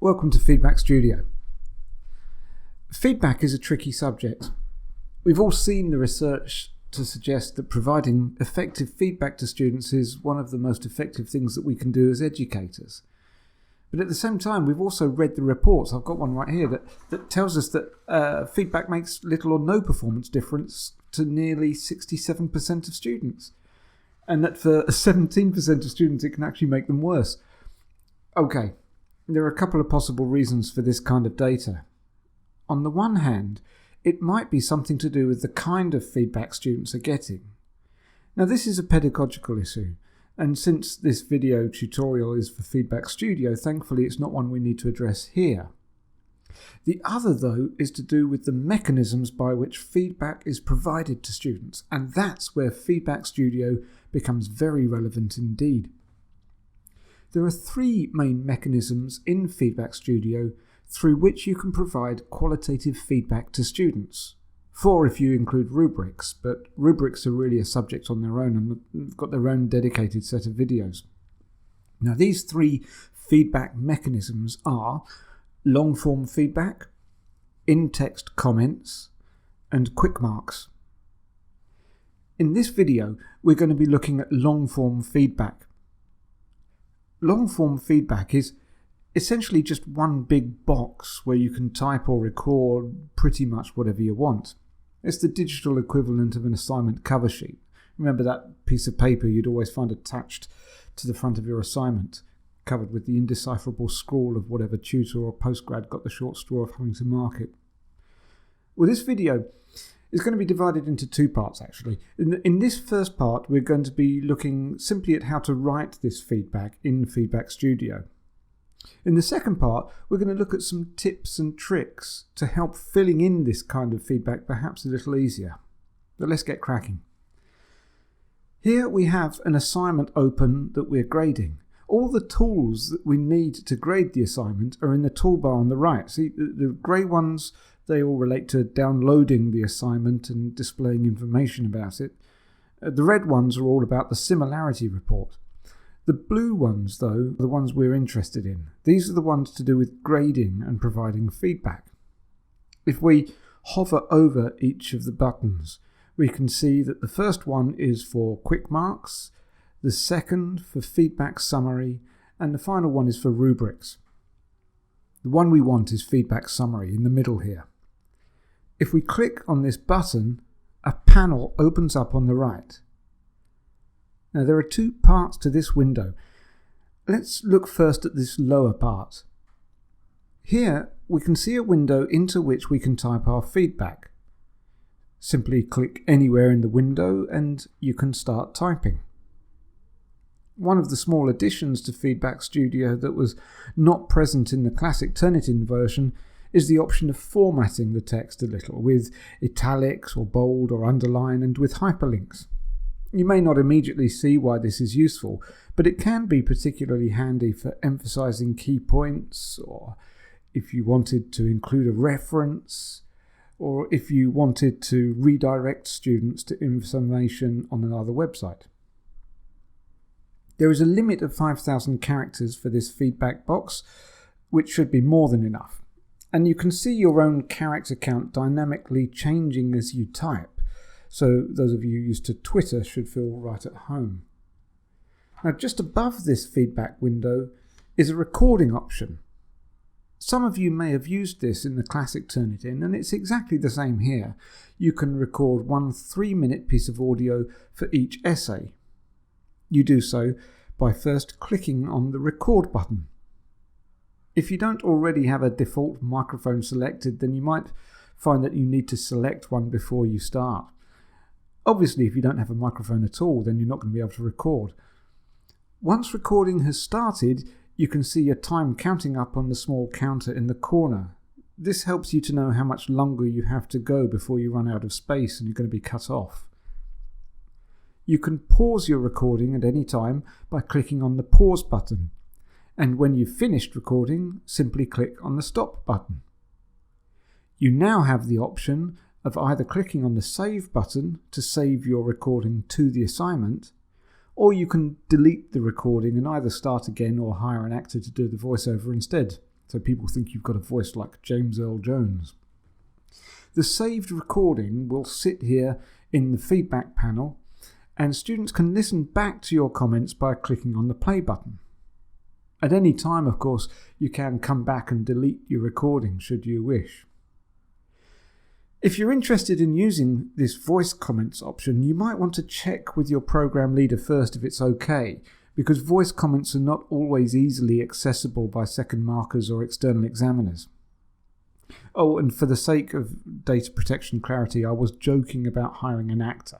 Welcome to Feedback Studio. Feedback is a tricky subject. We've all seen the research to suggest that providing effective feedback to students is one of the most effective things that we can do as educators. But at the same time, we've also read the reports. I've got one right here that tells us that feedback makes little or no performance difference to nearly 67% of students. And that for 17% of students, it can actually make them worse. Okay, there are a couple of possible reasons for this kind of data. On the one hand, it might be something to do with the kind of feedback students are getting. Now, this is a pedagogical issue, and since this video tutorial is for Feedback Studio, thankfully it's not one we need to address here. The other, though, is to do with the mechanisms by which feedback is provided to students, and that's where Feedback Studio becomes very relevant indeed. There are three main mechanisms in Feedback Studio through which you can provide qualitative feedback to students. 4 if you include rubrics, but rubrics are really a subject on their own and they've got their own dedicated set of videos. Now, these 3 feedback mechanisms are long-form feedback, in-text comments, and quick marks. In this video, we're going to be looking at long-form feedback. Long-form feedback is essentially just one big box where you can type or record pretty much whatever you want. It's the digital equivalent of an assignment cover sheet. Remember that piece of paper you'd always find attached to the front of your assignment, covered with the indecipherable scrawl of whatever tutor or postgrad got the short straw of having to mark it. Well, this video is going to be divided into 2 parts, actually. In this first part, we're going to be looking simply at how to write this feedback in Feedback Studio. In the second part, we're going to look at some tips and tricks to help filling in this kind of feedback perhaps a little easier. But let's get cracking. Here we have an assignment open that we're grading. All the tools that we need to grade the assignment are in the toolbar on the right. See, the grey ones, they all relate to downloading the assignment and displaying information about it. The red ones are all about the similarity report. The blue ones, though, are the ones we're interested in. These are the ones to do with grading and providing feedback. If we hover over each of the buttons, we can see that the first one is for quick marks, the second for feedback summary, and the final one is for rubrics. The one we want is feedback summary in the middle here. If we click on this button, a panel opens up on the right. Now, there are 2 parts to this window. Let's look first at this lower part. Here, we can see a window into which we can type our feedback. Simply click anywhere in the window and you can start typing. One of the small additions to Feedback Studio that was not present in the classic Turnitin version is the option of formatting the text a little with italics or bold or underline and with hyperlinks. You may not immediately see why this is useful, but it can be particularly handy for emphasizing key points, or if you wanted to include a reference, or if you wanted to redirect students to information on another website. There is a limit of 5,000 characters for this feedback box, which should be more than enough. And you can see your own character count dynamically changing as you type. So those of you used to Twitter should feel right at home. Now, just above this feedback window is a recording option. Some of you may have used this in the classic Turnitin, and it's exactly the same here. You can record one 3-minute piece of audio for each essay. You do so by first clicking on the record button. If you don't already have a default microphone selected, then you might find that you need to select one before you start. Obviously, if you don't have a microphone at all, then you're not going to be able to record. Once recording has started, you can see your time counting up on the small counter in the corner. This helps you to know how much longer you have to go before you run out of space and you're going to be cut off. You can pause your recording at any time by clicking on the pause button, and when you've finished recording, simply click on the stop button. You now have the option of either clicking on the save button to save your recording to the assignment, or you can delete the recording and either start again or hire an actor to do the voiceover instead. so people think you've got a voice like James Earl Jones. The saved recording will sit here in the feedback panel, and students can listen back to your comments by clicking on the play button. At any time, of course, you can come back and delete your recording should you wish. If you're interested in using this voice comments option, you might want to check with your program leader first if it's okay, because voice comments are not always easily accessible by second markers or external examiners. Oh, and for the sake of data protection clarity, I was joking about hiring an actor.